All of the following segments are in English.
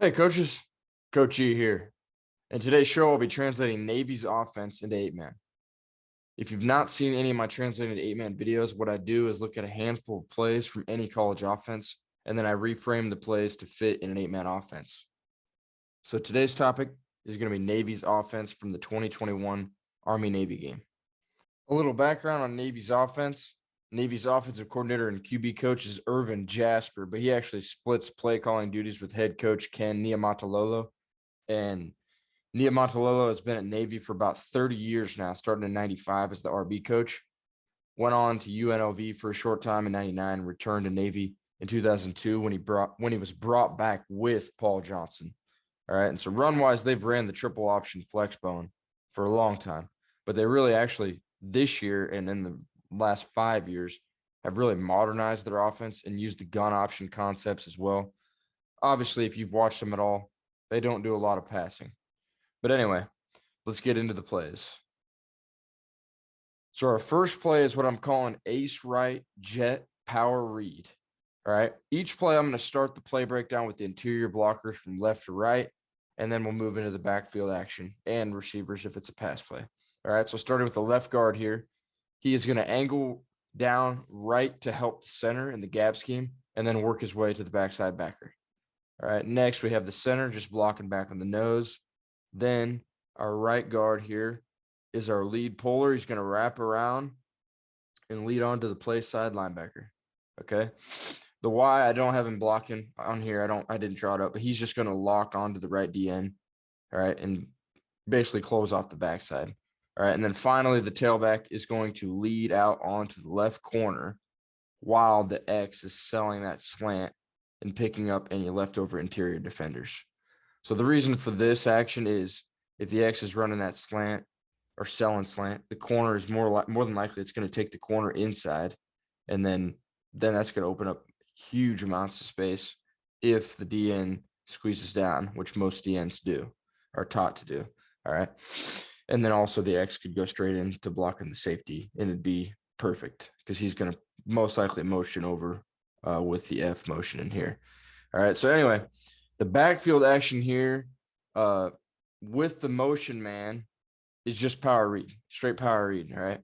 Hey, coaches. Coach E here. In today's show, I'll be translating Navy's offense into 8-man. If you've not seen any of my translated 8-man videos, what I do is look at a handful of plays from any college offense, and then I reframe the plays to fit in an 8-man offense. So today's topic is going to be Navy's offense from the 2021 Army-Navy game. A little background on Navy's offense. Navy's offensive coordinator and QB coach is Irvin Jasper, but he actually splits play calling duties with head coach Ken Niumatalolo. And Niumatalolo has been at Navy for about 30 years now, starting in 95 as the RB coach. Went on to UNLV for a short time in 99 and returned to Navy in 2002 when he was brought back with Paul Johnson. All right. And so run-wise, they've ran the triple option flex bone for a long time. But they really actually this year and in the last 5 years have really modernized their offense and used the gun option concepts as well. Obviously, if you've watched them at all, they don't do a lot of passing. But anyway, let's get into the plays. So our first play is what I'm calling ace right jet power read. All right. Each play, I'm going to start the play breakdown with the interior blockers from left to right, and then we'll move into the backfield action and receivers if it's a pass play. All right. So starting with the left guard here, he is going to angle down right to help the center in the gap scheme and then work his way to the backside backer. All right. Next, we have the center just blocking back on the nose. Then our right guard here is our lead puller. He's going to wrap around and lead on to the play side linebacker. Okay. The Y, I don't have him blocking on here. I didn't draw it up, but he's just going to lock onto the right DN. All right. And basically close off the backside. All right. And then finally, the tailback is going to lead out onto the left corner while the X is selling that slant and picking up any leftover interior defenders. So the reason for this action is if the X is running that slant or selling slant, the corner is more than likely it's going to take the corner inside, and then that's going to open up huge amounts of space if the DN squeezes down, which most DNs do, are taught to do. All right. And then also the X could go straight into blocking the safety, and it'd be perfect because he's going to most likely motion over with the F motion in here. All right. So anyway, the backfield action here with the motion man is just power read, straight power read. All right.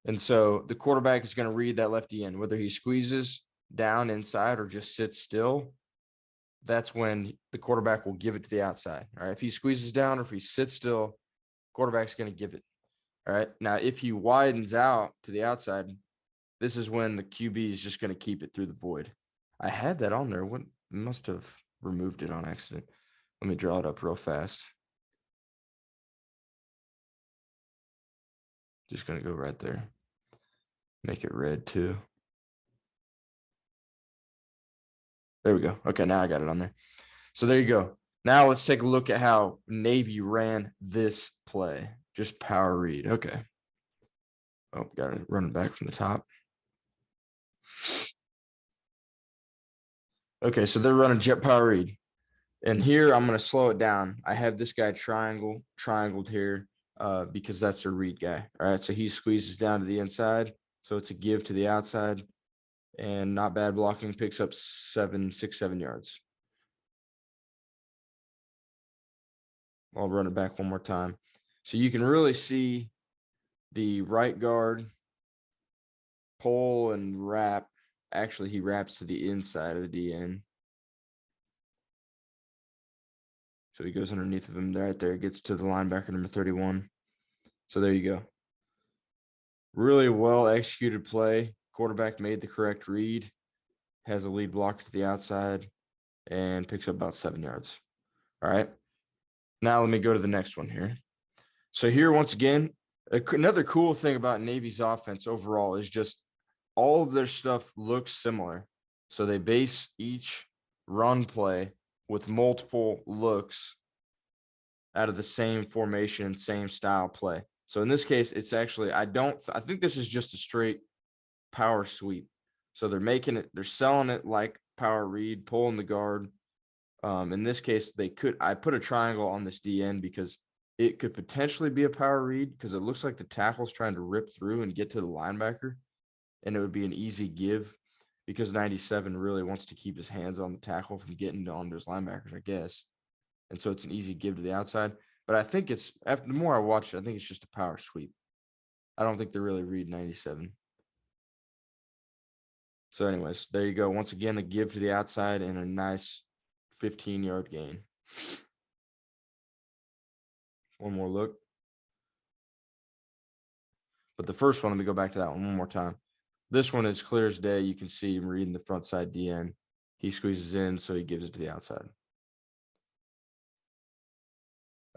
And so the quarterback is going to read that lefty in, whether he squeezes down inside or just sits still. That's when the quarterback will give it to the outside. All right. If he squeezes down or if he sits still, quarterback's going to give it. All right. Now, if he widens out to the outside, this is when the QB is just going to keep it through the void. I had that on there. What must have removed it on accident. Let me draw it up real fast. Just going to go right there. Make it red too. There we go. Okay, now I got it on there. So there you go. Now let's take a look at how Navy ran this play. Just power read. Okay. Oh, got to run it back from the top. Okay, so they're running jet power read. And here I'm going to slow it down. I have this guy triangled here because that's their read guy. All right, so he squeezes down to the inside. So it's a give to the outside. And not bad blocking, picks up 7 yards. I'll run it back one more time. So you can really see the right guard pull and wrap. Actually, he wraps to the inside of the DN. So he goes underneath of him right there, gets to the linebacker number 31. So there you go. Really well executed play. Quarterback made the correct read, has a lead blocker to the outside, and picks up about 7 yards. All right. Now let me go to the next one here. So here, once again, another cool thing about Navy's offense overall is just all of their stuff looks similar. So they base each run play with multiple looks out of the same formation, same style play. So in this case, it's actually, I think this is just a straight power sweep. So they're selling it like power read, pulling the guard. In this case, I put a triangle on this DN because it could potentially be a power read because it looks like the tackle's trying to rip through and get to the linebacker. And it would be an easy give because 97 really wants to keep his hands on the tackle from getting onto his linebackers, I guess. And so it's an easy give to the outside. But I think it's, after the more I watch it, I think it's just a power sweep. I don't think they really read 97. So anyways, there you go. Once again, a give to the outside and a nice 15-yard gain. One more look. But the first one, let me go back to that one more time. This one is clear as day. You can see him reading the front side DN. He squeezes in, so he gives it to the outside.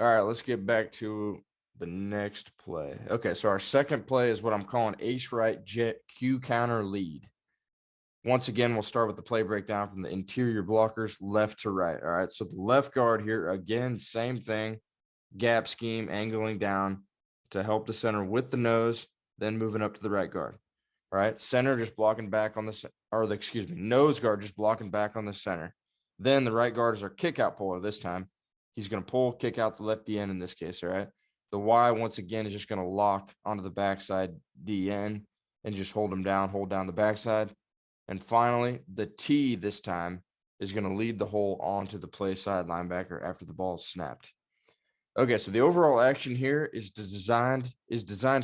All right, let's get back to the next play. Okay, so our second play is what I'm calling ace right jet Q counter lead. Once again, we'll start with the play breakdown from the interior blockers left to right. All right, so the left guard here, again, same thing. Gap scheme, angling down to help the center with the nose, then moving up to the right guard. All right, center just blocking back on the, or the, excuse me, nose guard just blocking back on the center. Then the right guard is our kick out puller this time. He's going to pull, kick out the left DN in this case, all right? The Y, once again, is just going to lock onto the backside DN and just hold him down, hold down the backside. And finally, the T this time is going to lead the hole onto the play side linebacker after the ball is snapped. Okay, so the overall action here is designed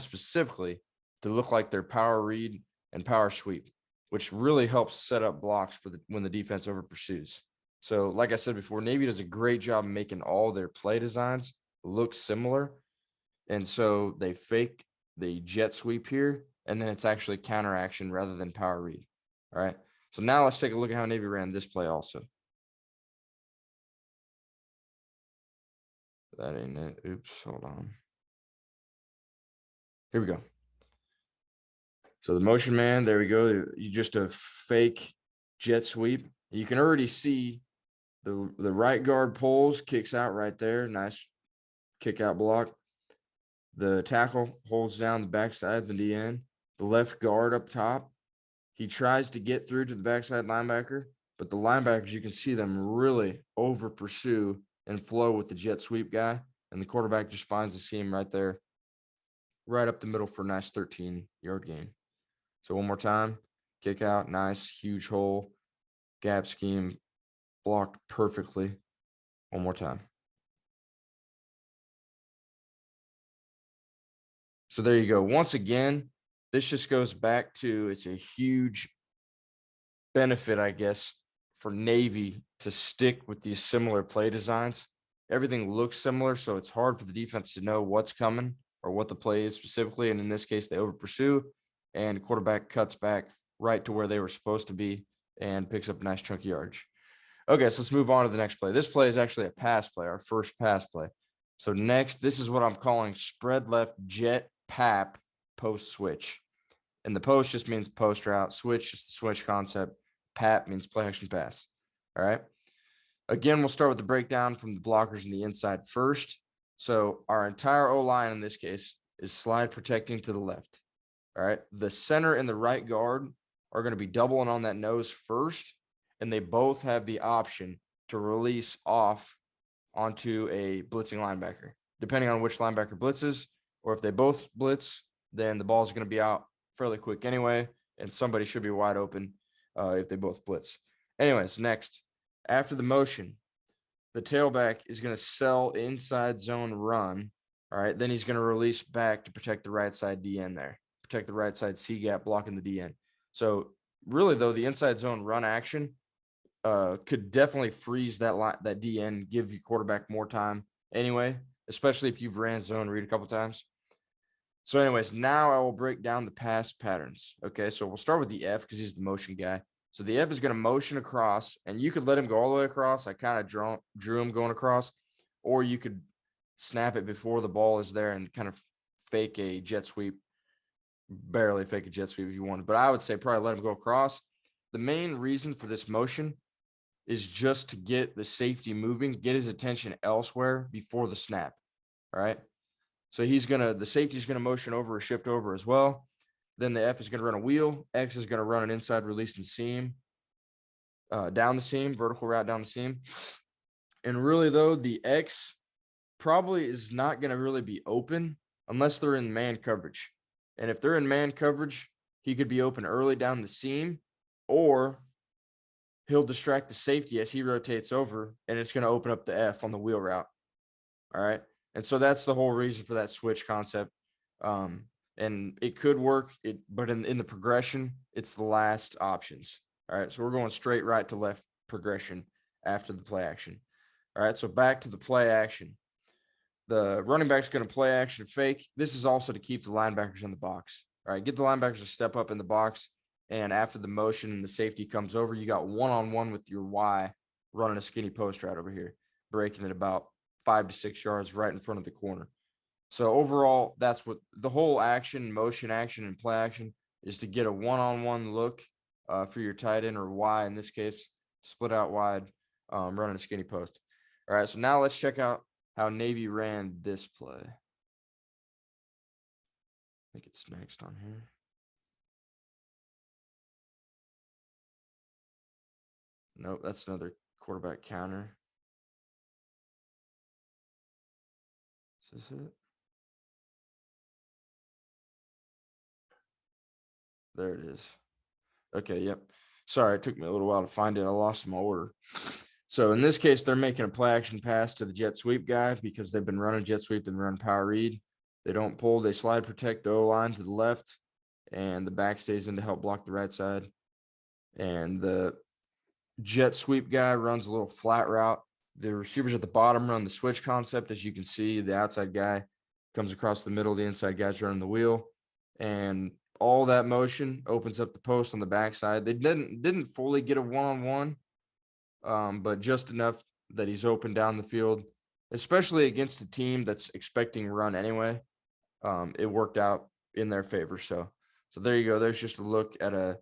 specifically to look like their power read and power sweep, which really helps set up blocks for when the defense over pursues. So, like I said before, Navy does a great job making all their play designs look similar, and so they fake the jet sweep here, and then it's actually counter action rather than power read. All right. So now let's take a look at how Navy ran this play also. That ain't it. Oops, hold on. Here we go. So the motion man, there we go. You just a fake jet sweep. You can already see the right guard pulls, kicks out right there. Nice kick out block. The tackle holds down the backside, the DN. The left guard up top. He tries to get through to the backside linebacker, but the linebackers, you can see them really over pursue and flow with the jet sweep guy. And the quarterback just finds the seam right there, right up the middle for a nice 13-yard gain. So one more time, kick out, nice, huge hole, gap scheme, blocked perfectly. One more time. So there you go. Once again, this just goes back to, it's a huge benefit, I guess, for Navy to stick with these similar play designs. Everything looks similar, so it's hard for the defense to know what's coming or what the play is specifically. And in this case, they over pursue, and quarterback cuts back right to where they were supposed to be and picks up a nice chunky yardage. Okay, so let's move on to the next play. This play is actually a pass play, our first pass play. So next, this is what I'm calling spread left jet pap post switch. And the post just means post route, switch is the switch concept. Pap means play action pass. All right. Again, we'll start with the breakdown from the blockers in the inside first. So our entire O-line in this case is slide protecting to the left. All right. The center and the right guard are going to be doubling on that nose first, and they both have the option to release off onto a blitzing linebacker, depending on which linebacker blitzes, or if they both blitz, then the ball is going to be out fairly quick anyway, and somebody should be wide open if they both blitz. Anyways, next, after the motion, the tailback is going to sell inside zone run. All right, then he's going to release back to protect the right side DN there, protect the right side C gap, blocking the DN. So really, though, the inside zone run action could definitely freeze that DN, give your quarterback more time anyway, especially if you've ran zone read a couple times. So anyways, now I will break down the pass patterns. Okay, so we'll start with the F because he's the motion guy. So the F is going to motion across, and you could let him go all the way across. I kind of drew him going across, or you could snap it before the ball is there and kind of fake a jet sweep, barely fake a jet sweep if you wanted. But I would say probably let him go across. The main reason for this motion is just to get the safety moving, get his attention elsewhere before the snap. All right. So the safety is going to motion over or shift over as well. Then the F is going to run a wheel. X is going to run an inside release and seam down the seam, vertical route down the seam. And really, though, the X probably is not going to really be open unless they're in man coverage. And if they're in man coverage, he could be open early down the seam, or he'll distract the safety as he rotates over, and it's going to open up the F on the wheel route. All right. And so that's the whole reason for that switch concept. And it could work, but in the progression, it's the last options. All right. So we're going straight right to left progression after the play action. All right. So back to the play action. The running back's going to play action fake. This is also to keep the linebackers in the box. All right. Get the linebackers to step up in the box. And after the motion and the safety comes over, you got one-on-one with your Y running a skinny post right over here, breaking it about 5 to 6 yards right in front of the corner. So overall, that's what the whole action, motion action, and play action is, to get a one-on-one look for your tight end, or Y in this case, split out wide, running a skinny post. All right, so now let's check out how Navy ran this play. I think it's next on here. Nope, that's another quarterback counter. Is this it? There it is. Okay, yep. Sorry, it took me a little while to find it. I lost my order. So in this case, they're making a play action pass to the jet sweep guy because they've been running jet sweep and run power read. They don't pull, they slide protect the O-line to the left, and the back stays in to help block the right side. And the jet sweep guy runs a little flat route. The receivers at the bottom run the switch concept. As you can see, the outside guy comes across the middle, the inside guy's running the wheel. And all that motion opens up the post on the backside. They didn't fully get a one-on-one, but just enough that he's open down the field, especially against a team that's expecting run anyway. It worked out in their favor. So there you go. There's just a look at a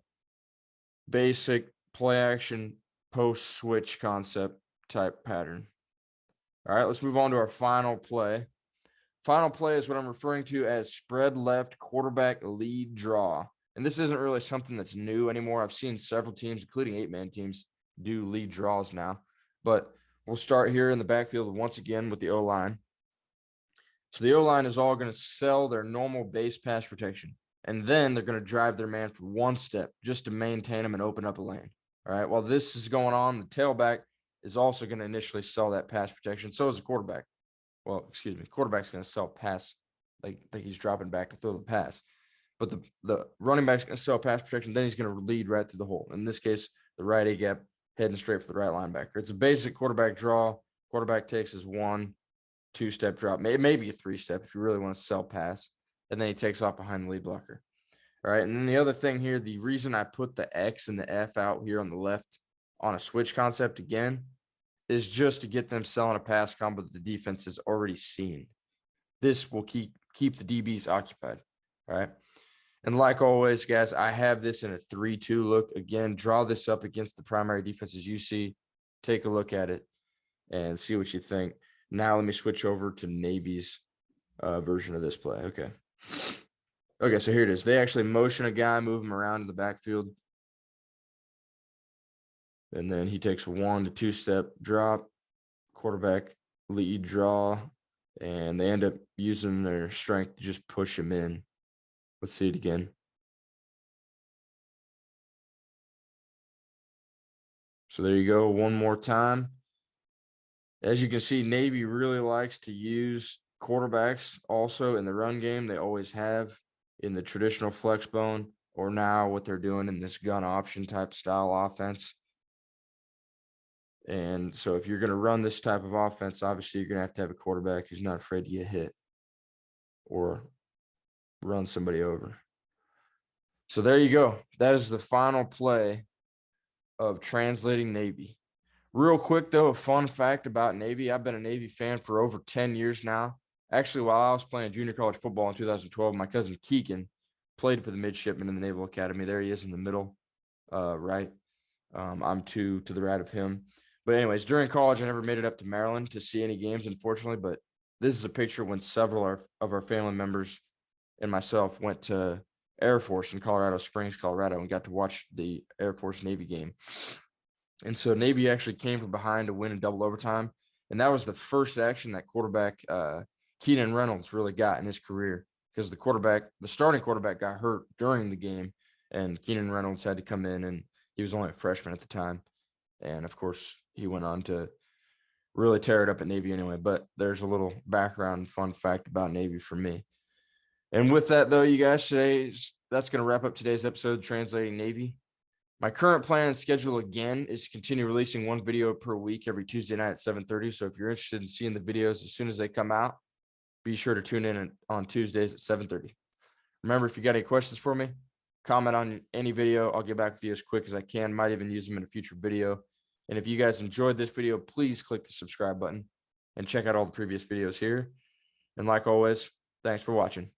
basic play action post switch concept type pattern. All right, let's move on to our final play. Final play is what I'm referring to as spread left quarterback lead draw. And this isn't really something that's new anymore. I've seen several teams, including 8-man teams, do lead draws now. But we'll start here in the backfield once again with the O-line. So the O-line is all going to sell their normal base pass protection. And then they're going to drive their man for one step just to maintain them and open up a lane. All right, while this is going on, the tailback is also going to initially sell that pass protection. So is the quarterback. Well, excuse me, quarterback's going to sell pass, like he's dropping back to throw the pass. But the running back's going to sell pass protection, then he's going to lead right through the hole. In this case, the right A gap, heading straight for the right linebacker. It's a basic quarterback draw. Quarterback takes his 1-2 step drop, maybe a 3-step if you really want to sell pass, and then he takes off behind the lead blocker. All right, and then the other thing here, the reason I put the X and the F out here on the left on a switch concept again is just to get them selling a pass combo that the defense has already seen. This will keep the DBs occupied. All right. And like always, guys, I have this in a 3-2 look. Again, draw this up against the primary defenses you see. Take a look at it and see what you think. Now let me switch over to Navy's version of this play. Okay. Okay, so here it is. They actually motion a guy, move him around in the backfield. And then he takes a 1-2 step drop, quarterback lead draw, and they end up using their strength to just push him in. Let's see it again. So there you go, one more time. As you can see, Navy really likes to use quarterbacks also in the run game. They always have in the traditional flex bone, or now what they're doing in this gun option type style offense. And so if you're going to run this type of offense, obviously you're going to have a quarterback who's not afraid to get hit or run somebody over. So there you go. That is the final play of translating Navy. Real quick, though, a fun fact about Navy. I've been a Navy fan for over 10 years now. Actually, while I was playing junior college football in 2012, my cousin Keegan played for the midshipmen in the Naval Academy. There he is in the middle, right. I'm to the right of him. But anyways, during college, I never made it up to Maryland to see any games, unfortunately. But this is a picture when several of our family members and myself went to Air Force in Colorado Springs, Colorado, and got to watch the Air Force Navy game. And so Navy actually came from behind to win in double overtime. And that was the first action that quarterback Keenan Reynolds really got in his career, because the starting quarterback got hurt during the game, and Keenan Reynolds had to come in, and he was only a freshman at the time. And of course, he went on to really tear it up at Navy anyway. But there's a little background fun fact about Navy for me. And with that, though, you guys, that's going to wrap up today's episode of Translating Navy. My current plan and schedule again is to continue releasing one video per week every Tuesday night at 7:30. So if you're interested in seeing the videos as soon as they come out, be sure to tune in on Tuesdays at 7:30. Remember, if you got any questions for me, comment on any video. I'll get back with you as quick as I can. Might even use them in a future video. And if you guys enjoyed this video, please click the subscribe button and check out all the previous videos here. And like always, thanks for watching.